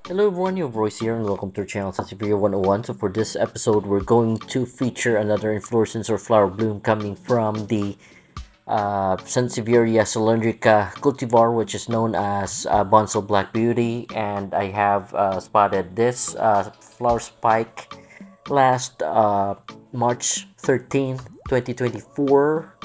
Hello everyone, your voice here and welcome to our channel Sansevieria 101. So for this episode, we're going to feature another inflorescence or flower bloom coming from the Sansevieria cylindrica cultivar, which is known as Boncel Black Beauty. And I have spotted this flower spike last March 13th, 2024,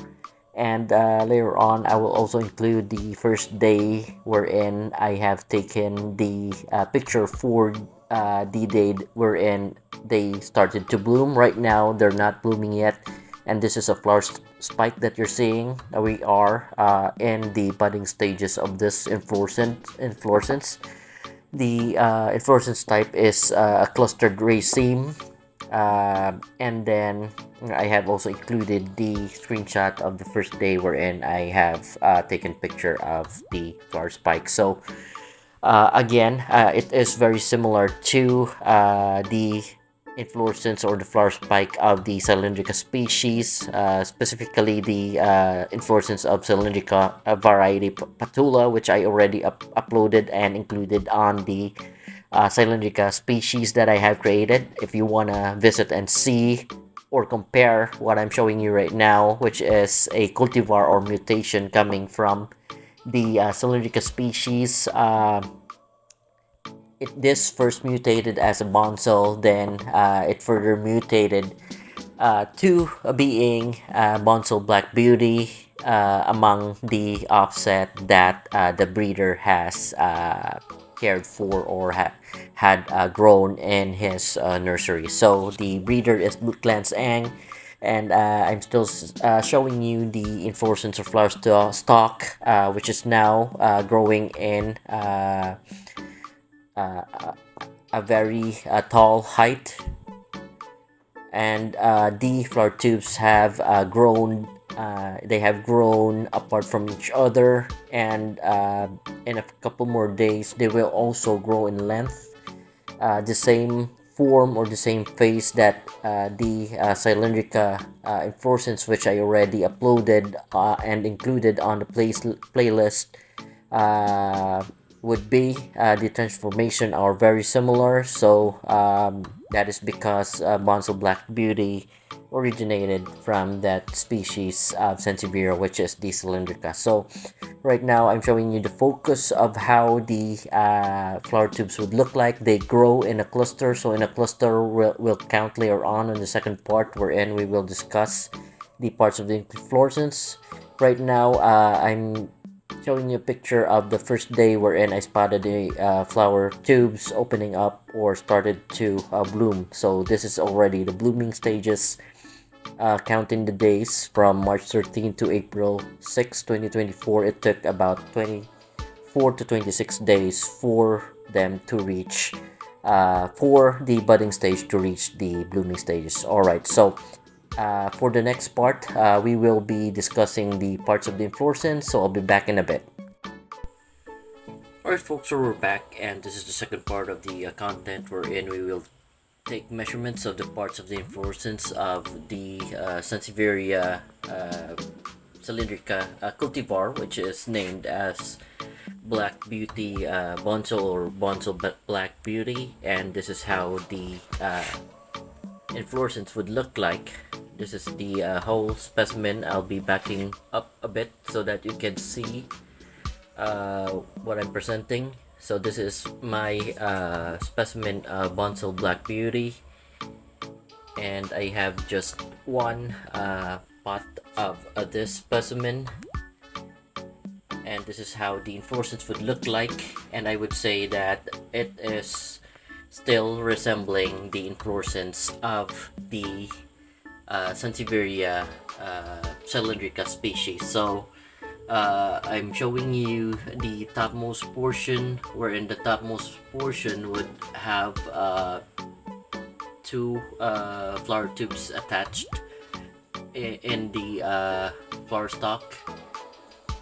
and later on I will also include the first day wherein I have taken the picture for the date wherein they started to bloom. Right now they're not blooming yet, and this is a flower spike that you're seeing. We are in the budding stages of this inflorescence. The inflorescence type is a clustered raceme, and then I have also included the screenshot of the first day wherein I have taken picture of the flower spike. So again, it is very similar to the inflorescence or the flower spike of the cylindrica species, specifically the inflorescence of cylindrica variety patula, which I already uploaded and included on the cylindrica species that I have created. If you want to visit and see or compare what I'm showing you right now, which is a cultivar or mutation coming from the cylindrica species, this first mutated as a Boncel, then it further mutated to being Boncel Black Beauty among the offset that the breeder has cared for or had grown in his nursery. So the breeder is Glance Ang, and I'm still showing you the inflorescence or flower stalk, which is now growing in a very tall height, and the flower tubes have grown. They have grown apart from each other, and in a couple more days they will also grow in length, the same form or the same face that the cylindrica inflorescence, which I already uploaded and included on the playlist, would be. The transformation are very similar, so that is because Boncel Black Beauty originated from that species of Sansevieria, which is the cylindrica. So right now I'm showing you the focus of how the flower tubes would look like. They grow in a cluster, so in a cluster we'll count later on in the second part wherein we will discuss the parts of the inflorescence. Right now I'm showing you a picture of the first day wherein I spotted the flower tubes opening up or started to bloom. So this is already the blooming stages, counting the days from March 13 to April 6, 2024. It took about 24 to 26 days for them to reach for the budding stage to reach the blooming stages. Alright, so for the next part, we will be discussing the parts of the inflorescence, so I'll be back in a bit. Alright folks, so we're back, and this is the second part of the content wherein we will take measurements of the parts of the inflorescence of the Sansevieria cylindrica cultivar, which is named as Black Beauty Boncel or Boncel Black Beauty, and this is how the inflorescence would look like. This is the whole specimen. I'll be backing up a bit so that you can see what I'm presenting. So this is my specimen of Boncel Black Beauty, and I have just one pot of this specimen, and this is how the inflorescence would look like, and I would say that it is still resembling the inflorescence of the Sansevieria cylindrica species. So I'm showing you the topmost portion, wherein the topmost portion would have two flower tubes attached in the flower stalk.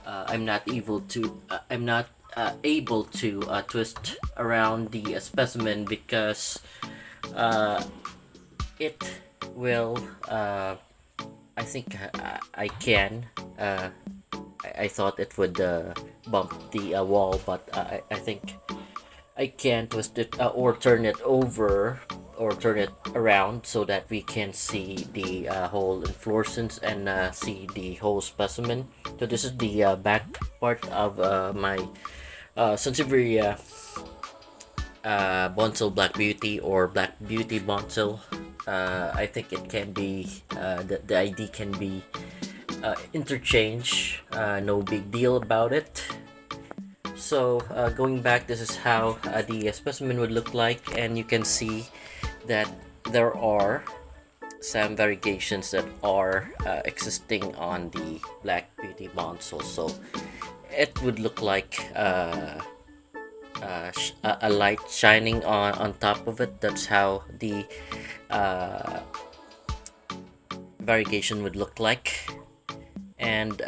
I'm not able to twist around the specimen because it will I think I can I thought it would bump the wall, but I think I can twist it or turn it over or turn it around so that we can see the whole inflorescence and see the whole specimen. So this is the back part of my Sansevieria Boncel Black Beauty or Black Beauty Boncel. I think it can be the ID can be interchange. No big deal about it. So going back, this is how the specimen would look like, and you can see that there are some variegations that are existing on the Black Beauty Boncel. So it would look like a light shining on top of it. That's how the variegation would look like. And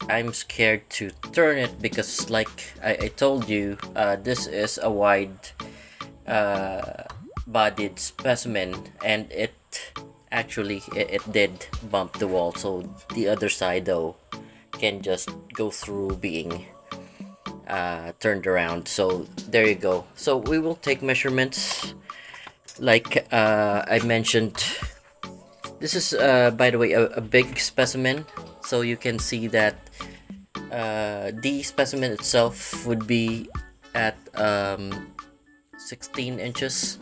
I'm scared to turn it because, like I told you, this is a wide bodied specimen, and it actually it did bump the wall. So the other side though can just go through being turned around. So there you go. So we will take measurements like I mentioned. This is by the way a big specimen, so you can see that the specimen itself would be at 16 inches,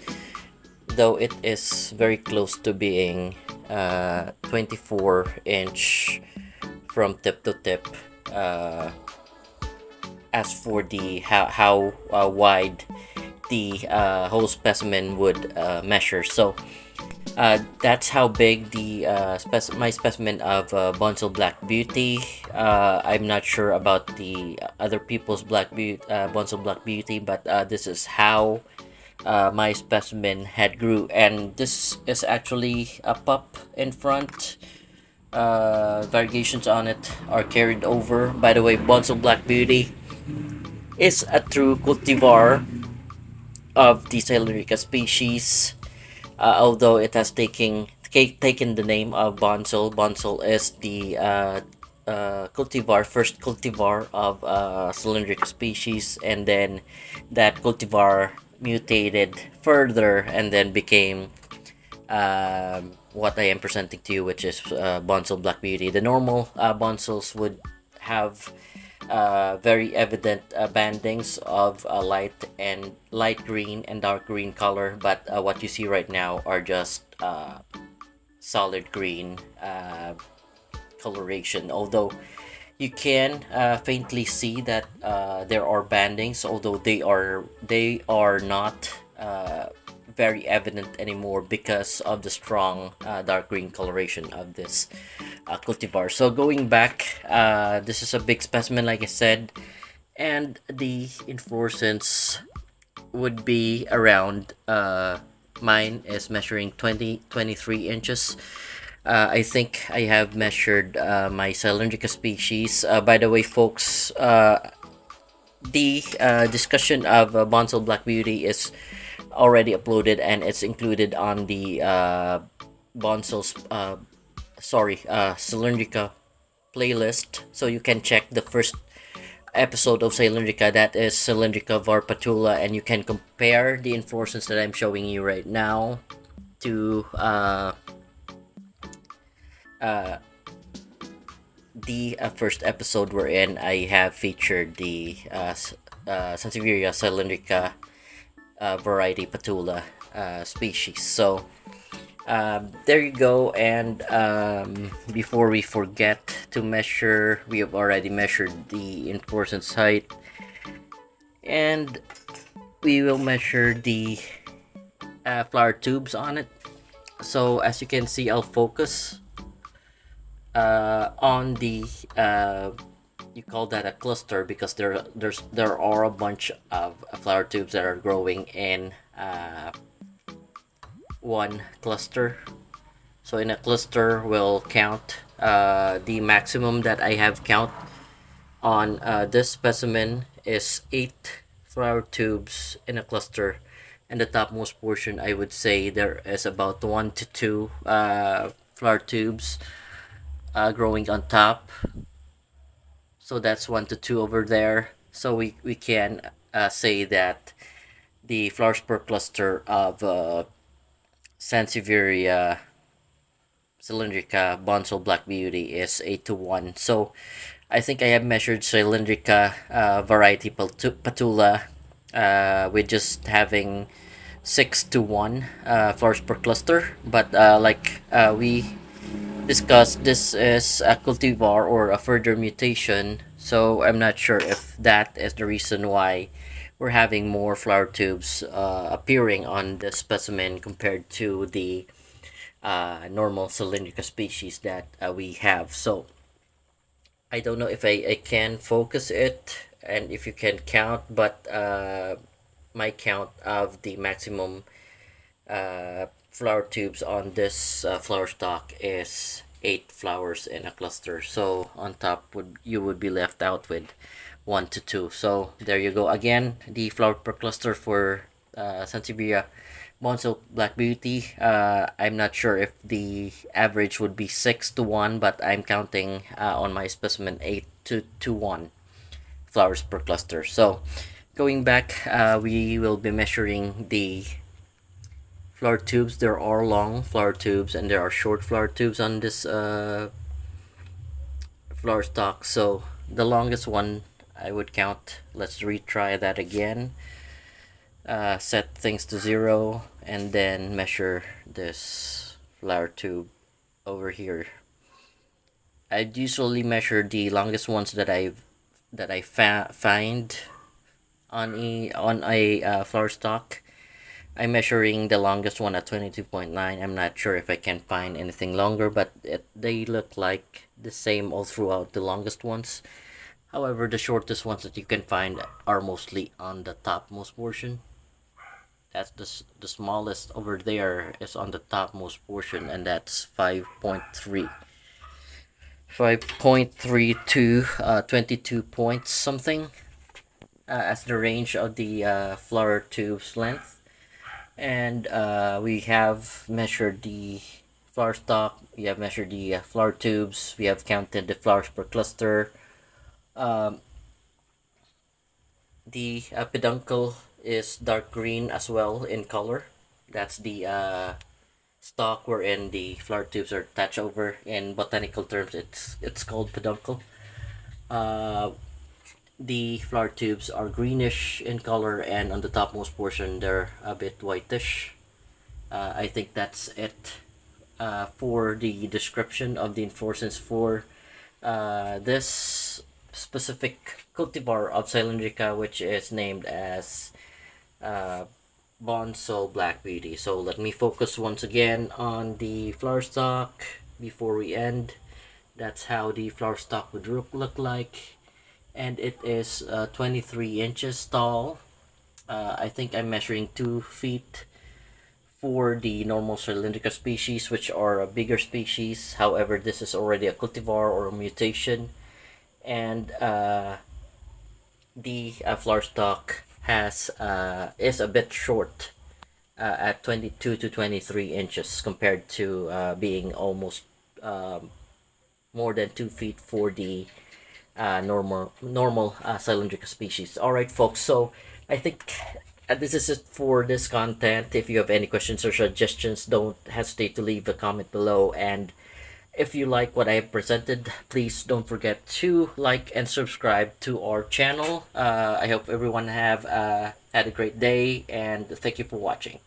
though it is very close to being 24-inch from tip to tip. As for the how wide the whole specimen would measure, so that's how big the my specimen of Boncel Black Beauty. I'm not sure about the other people's Boncel Black Beauty, but this is how my specimen had grew, and this is actually a pup in front. Variegations on it are carried over. By the way, Boncel Black Beauty is a true cultivar of the cylindrica species. Although it has taken the name of Boncel. Boncel is the first cultivar of cylindrica species, and then that cultivar mutated further and then became what I am presenting to you, which is Boncel Black Beauty. The normal Boncels would have very evident bandings of light green and dark green color, but what you see right now are just solid green coloration, although you can faintly see that there are bandings, although they are not very evident anymore because of the strong dark green coloration of this cultivar. So going back, this is a big specimen, like I said, and the inflorescence would be around mine is measuring 23 inches. I think I have measured my cylindrica species. By the way, folks, the discussion of Boncel Black Beauty is already uploaded, and it's included on the Boncel's cylindrica playlist, so you can check the first episode of cylindrica, that is cylindrica var patula, and you can compare the inflorescence that I'm showing you right now to the first episode wherein I have featured the Sansevieria cylindrica variety patula species. So there you go. And before we forget to measure, we have already measured the inflorescence height, and we will measure the flower tubes on it. So as you can see, I'll focus on the you call that a cluster because there are a bunch of flower tubes that are growing in one cluster. So in a cluster, we'll count the maximum that I have count on this specimen is 8 flower tubes in a cluster, and the topmost portion, I would say there is about 1 to 2 flower tubes growing on top. So that's 1 to 2 over there. So we can say that the flowers per cluster of Sansevieria cylindrica Boncel Black Beauty is 8 to 1. So I think I have measured cylindrica variety patula with just having 6 to 1 flowers per cluster. But like we discussed, this is a cultivar or a further mutation. So I'm not sure if that is the reason why we're having more flower tubes appearing on the specimen compared to the normal cylindrica species that we have. So I don't know if I can focus it and if you can count, but my count of the maximum flower tubes on this flower stalk is 8 flowers in a cluster. So on top would be left out with 1 to 2. So there you go. Again, the flower per cluster for Sansevieria Boncel Black Beauty. I'm not sure if the average would be 6 to 1, but I'm counting on my specimen 8 to 1 flowers per cluster. So going back, we will be measuring the flower tubes. There are long flower tubes and there are short flower tubes on this flower stalk. So the longest one I would count. Let's retry that again. Set things to 0 and then measure this flower tube over here. I'd usually measure the longest ones that I find on a flower stalk. I'm measuring the longest one at 22.9. I'm not sure if I can find anything longer, but they look like the same all throughout the longest ones. However, the shortest ones that you can find are mostly on the topmost portion. That's the smallest over there is on the topmost portion, and that's 5.3. 5.3 to 22 points something as the range of the flower tube's length. And we have measured the flower stalk, we have measured the flower tubes, we have counted the flowers per cluster. The peduncle is dark green as well in color. That's the stalk wherein the flower tubes are attached over. In botanical terms, it's called peduncle. The flower tubes are greenish in color, and on the topmost portion they're a bit whitish. I think that's it for the description of the inflorescence for this specific cultivar of cylindrica, which is named as Boncel Black Beauty. So let me focus once again on the flower stalk before we end. That's how the flower stalk would look like, and it is 23 inches tall. I think I'm measuring 2 feet for the normal cylindrica species, which are a bigger species. However, this is already a cultivar or a mutation, and the flower stalk is a bit short at 22 to 23 inches compared to being almost more than 2 feet for the normal cylindrica species. All right, folks. So I think this is it for this content. If you have any questions or suggestions, don't hesitate to leave a comment below. And if you like what I have presented, please don't forget to like and subscribe to our channel. I hope everyone have had a great day, and thank you for watching.